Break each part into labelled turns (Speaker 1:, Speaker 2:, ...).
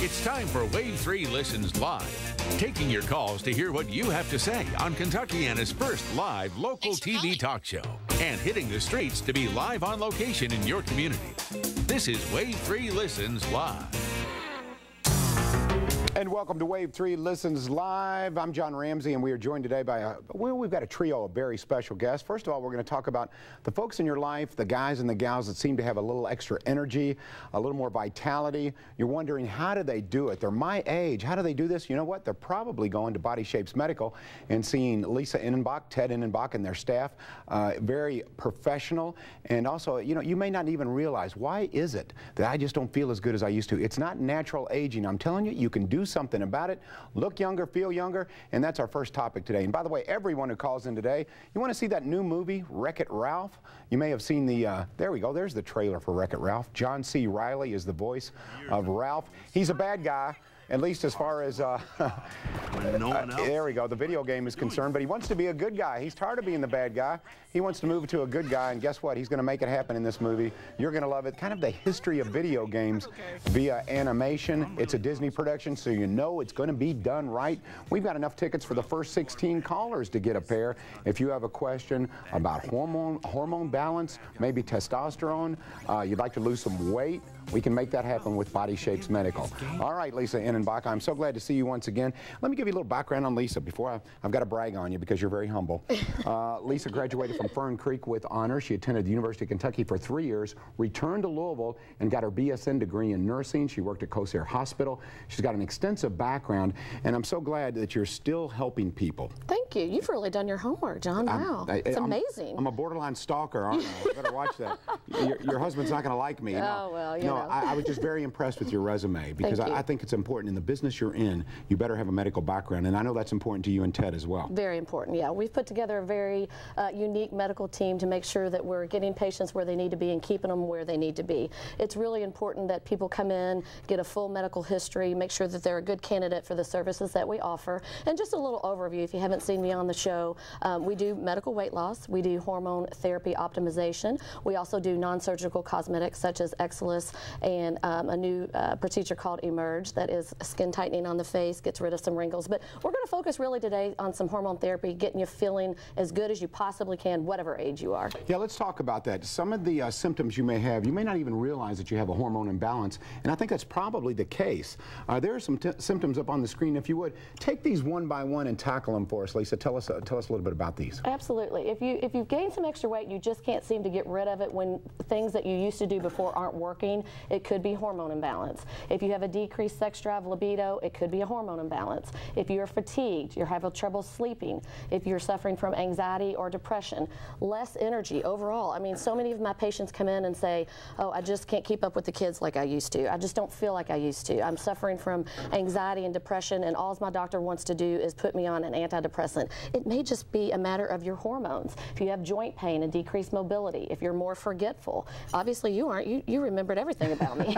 Speaker 1: It's time for Wave 3 Listens Live, taking your calls to hear what you have to say on Kentuckiana's first live local TV talk show and hitting the streets to be live on location in your community. This is Wave 3 Listens Live.
Speaker 2: And welcome to Wave 3 Listens Live. I'm John Ramsey, and we are joined today by, we've got a trio of very special guests. First of all, we're going to talk about the folks in your life, the guys and the gals that seem to have a little extra energy, a little more vitality. You're wondering, how do they do it? They're my age. How do they do this? You know what? They're probably going to Body Shapes Medical and seeing Lisa Innenbach, Ted Innenbach, and their staff. Very professional. And also, you know, you may not even realize, why is it that I just don't feel as good as I used to? It's not natural aging. I'm telling you, you can do something about it. Look younger, feel younger, and that's our first topic today. And by the way, everyone who calls in today, you want to see that new movie, Wreck-It Ralph? You may have seen the, there we go, there's the trailer for Wreck-It Ralph. John C. Reilly is the voice of Ralph. He's a bad guy, at least as far as, there we go, the video game is concerned, but he wants to be a good guy. He's tired of being the bad guy. He wants to move to a good guy, and guess what? He's going to make it happen in this movie. You're going to love it. Kind of the history of video games via animation. It's a Disney production, so you know it's going to be done right. We've got enough tickets for the first 16 callers to get a pair. If you have a question about hormone balance, maybe testosterone, you'd like to lose some weight, we can make that happen with Body Shapes Medical. All right, Lisa Innenbach, I'm so glad to see you once again. Let me give you a little background on Lisa before I've got to brag on you because you're very humble. Lisa graduated from Fern Creek with honors. She attended the University of Kentucky for 3 years, returned to Louisville, and got her BSN degree in nursing. She worked at Cosair Hospital. She's got an extensive background, and I'm so glad that you're still helping people.
Speaker 3: Thank you. You've really done your homework, John. Wow. It's amazing.
Speaker 2: I'm a borderline stalker, aren't I? You better watch that. Your husband's not going to like me.
Speaker 3: Oh, well, you know.
Speaker 2: I was just very impressed with your resume because I think it's important in the business you're in. You better have a medical background, and I know that's important to you and Ted as well.
Speaker 3: Very important, yeah. We've put together a very unique medical team to make sure that we're getting patients where they need to be and keeping them where they need to be. It's really important that people come in, get a full medical history, make sure that they're a good candidate for the services that we offer. And just a little overview, if you haven't seen me on the show, we do medical weight loss, we do hormone therapy optimization, we also do non-surgical cosmetics such as Exilus and a new procedure called Emerge that is skin tightening on the face, gets rid of some wrinkles. But we're going to focus really today on some hormone therapy, getting you feeling as good as you possibly can, whatever age you are.
Speaker 2: Yeah, let's talk about that. Some of the symptoms you may have, you may not even realize that you have a hormone imbalance, and I think that's probably the case. There are some symptoms up on the screen. If you would, take these one by one and tackle them for us, Lisa. Tell us a little bit about these.
Speaker 3: Absolutely. If you've gained some extra weight, you just can't seem to get rid of it when things that you used to do before aren't working, it could be hormone imbalance. If you have a decreased sex drive, libido, it could be a hormone imbalance. If you're fatigued, you're having trouble sleeping, if you're suffering from anxiety or depression, less energy overall. I mean, so many of my patients come in and say, oh, I just can't keep up with the kids like I used to. I just don't feel like I used to. I'm suffering from anxiety and depression, and all my doctor wants to do is put me on an antidepressant. It may just be a matter of your hormones. If you have joint pain and decreased mobility, if you're more forgetful, obviously you aren't. You remembered everything about me.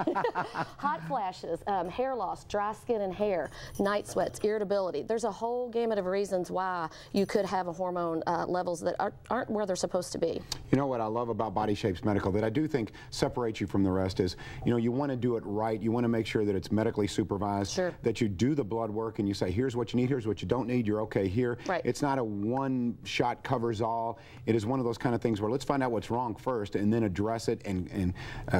Speaker 3: Hot flashes, hair loss, dry skin and hair, night sweats, irritability. There's a whole gamut of reasons why you could have a hormone levels that aren't where they're supposed to be.
Speaker 2: You know what I love about Body Shapes Medical that I do think separates you from the rest is, you know, you want to do it right. You want to make sure that it's medically supervised, that you do the blood work and you say, here's what you need, here's what you don't need, you're okay here.
Speaker 3: Right.
Speaker 2: It's not a one shot covers all. It is one of those kind of things where let's find out what's wrong first and then address it and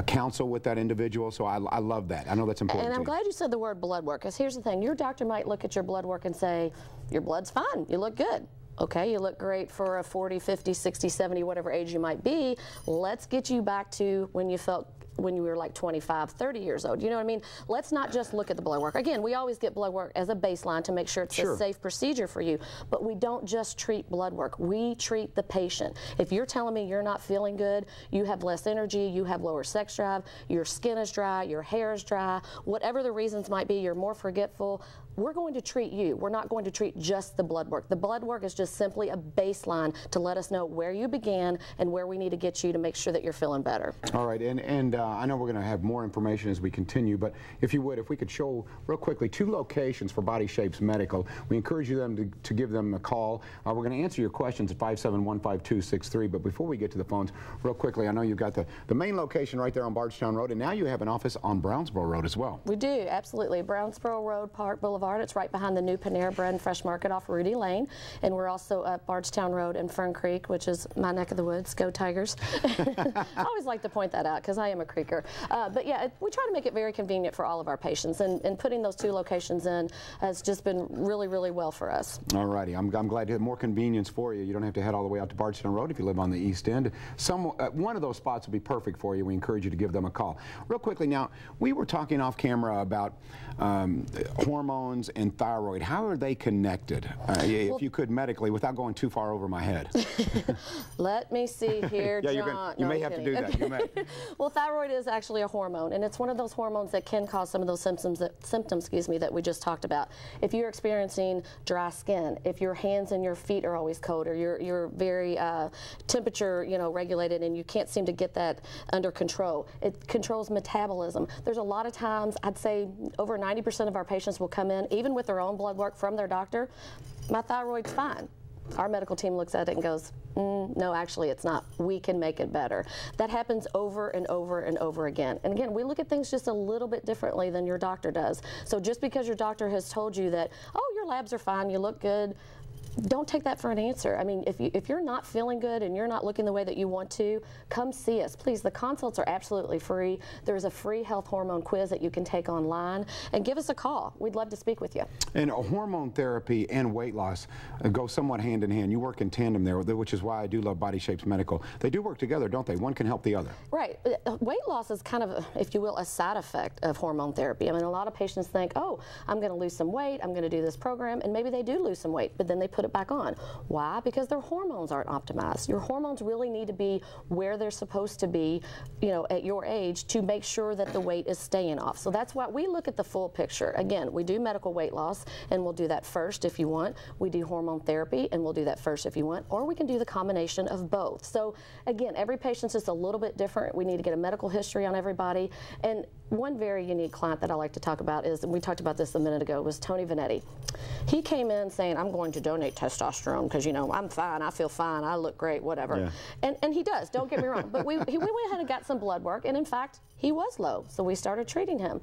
Speaker 2: counsel with that individual. So I love that. I know that's important.
Speaker 3: And I'm glad you said the word blood work, because here's the thing. Your doctor might look at your blood work and say, your blood's fine, you look good. Okay, you look great for a 40, 50, 60, 70, whatever age you might be. Let's get you back to when you were like 25, 30 years old. You know what I mean? Let's not just look at the blood work. Again, we always get blood work as a baseline to make sure it's a safe procedure for you. But we don't just treat blood work. We treat the patient. If you're telling me you're not feeling good, you have less energy, you have lower sex drive, your skin is dry, your hair is dry, whatever the reasons might be, you're more forgetful, we're going to treat you. We're not going to treat just the blood work. The blood work is just simply a baseline to let us know where you began and where we need to get you to make sure that you're feeling better.
Speaker 2: All right, and I know we're going to have more information as we continue, but if you would, if we could show real quickly 2 locations for Body Shapes Medical. We encourage you to give them a call. We're going to answer your questions at 571-5263, but before we get to the phones, real quickly, I know you've got the main location right there on Bardstown Road, and now you have an office on Brownsboro Road as well.
Speaker 3: We do, absolutely. Brownsboro Road, Park Boulevard. It's right behind the new Panera Bread and Fresh Market off Rudy Lane, and we're also at Bardstown Road in Fern Creek, which is my neck of the woods. Go Tigers. I always like to point that out because I am a Creeker. But yeah, we try to make it very convenient for all of our patients, and putting those 2 locations in has just been really, really well for us.
Speaker 2: All righty. I'm glad to have more convenience for you. You don't have to head all the way out to Bardstown Road if you live on the East End. One of those spots will be perfect for you. We encourage you to give them a call. Real quickly now, we were talking off camera about hormones and thyroid. How are they connected? If you could medically, without going too far over my head.
Speaker 3: Let me see here,
Speaker 2: yeah,
Speaker 3: John.
Speaker 2: you may have to do that. You may.
Speaker 3: Well, thyroid is actually a hormone, and it's one of those hormones that can cause some of those symptoms that we just talked about. If you're experiencing dry skin, if your hands and your feet are always cold, or you're very temperature, regulated, and you can't seem to get that under control, it controls metabolism. There's a lot of times, I'd say over 90% of our patients will come in, even with their own blood work from their doctor, my thyroid's fine. Our medical team looks at it and goes, no, actually it's not. We can make it better. That happens over and over and over again. And again, we look at things just a little bit differently than your doctor does. So just because your doctor has told you that, oh, your labs are fine, you look good, don't take that for an answer. I mean, if you're not feeling good and you're not looking the way that you want to, come see us. Please, the consults are absolutely free. There's a free health hormone quiz that you can take online, and give us a call. We'd love to speak with you.
Speaker 2: And hormone therapy and weight loss go somewhat hand in hand. You work in tandem there, which is why I do love Body Shapes Medical. They do work together, don't they? One can help the other.
Speaker 3: Right. Weight loss is kind of, if you will, a side effect of hormone therapy. I mean, a lot of patients think, oh, I'm going to lose some weight, I'm going to do this program, and maybe they do lose some weight, but then they put it back on. Why? Because their hormones aren't optimized. Your hormones really need to be where they're supposed to be, at your age, to make sure that the weight is staying off. So that's why we look at the full picture. Again, we do medical weight loss, and we'll do that first if you want. We do hormone therapy, and we'll do that first if you want. Or we can do the combination of both. So again, every patient's just a little bit different. We need to get a medical history on everybody. And one very unique client that I like to talk about is, and we talked about this a minute ago, was Tony Vanetti. He came in saying, I'm going to donate testosterone because, I'm fine, I feel fine, I look great, whatever. Yeah. And he does, don't get me wrong. But we went ahead and got some blood work, and in fact, he was low, so we started treating him.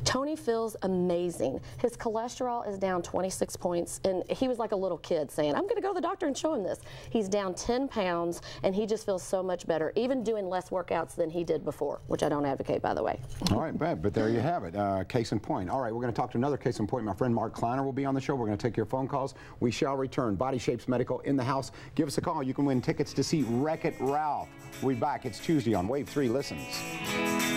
Speaker 3: Tony feels amazing. His cholesterol is down 26 points, and he was like a little kid saying, I'm going to go to the doctor and show him this. He's down 10 pounds, and he just feels so much better, even doing less workouts than he did before, which I don't advocate, by the way.
Speaker 2: All right, but there you have it. Case in point. All right, we're going to talk to another case in point. My friend Mark Kleiner will be on the show. We're going to take your phone calls. We shall return. Body Shapes Medical in the house. Give us a call. You can win tickets to see Wreck-It Ralph. We'll be back. It's Tuesday on Wave 3 Listens.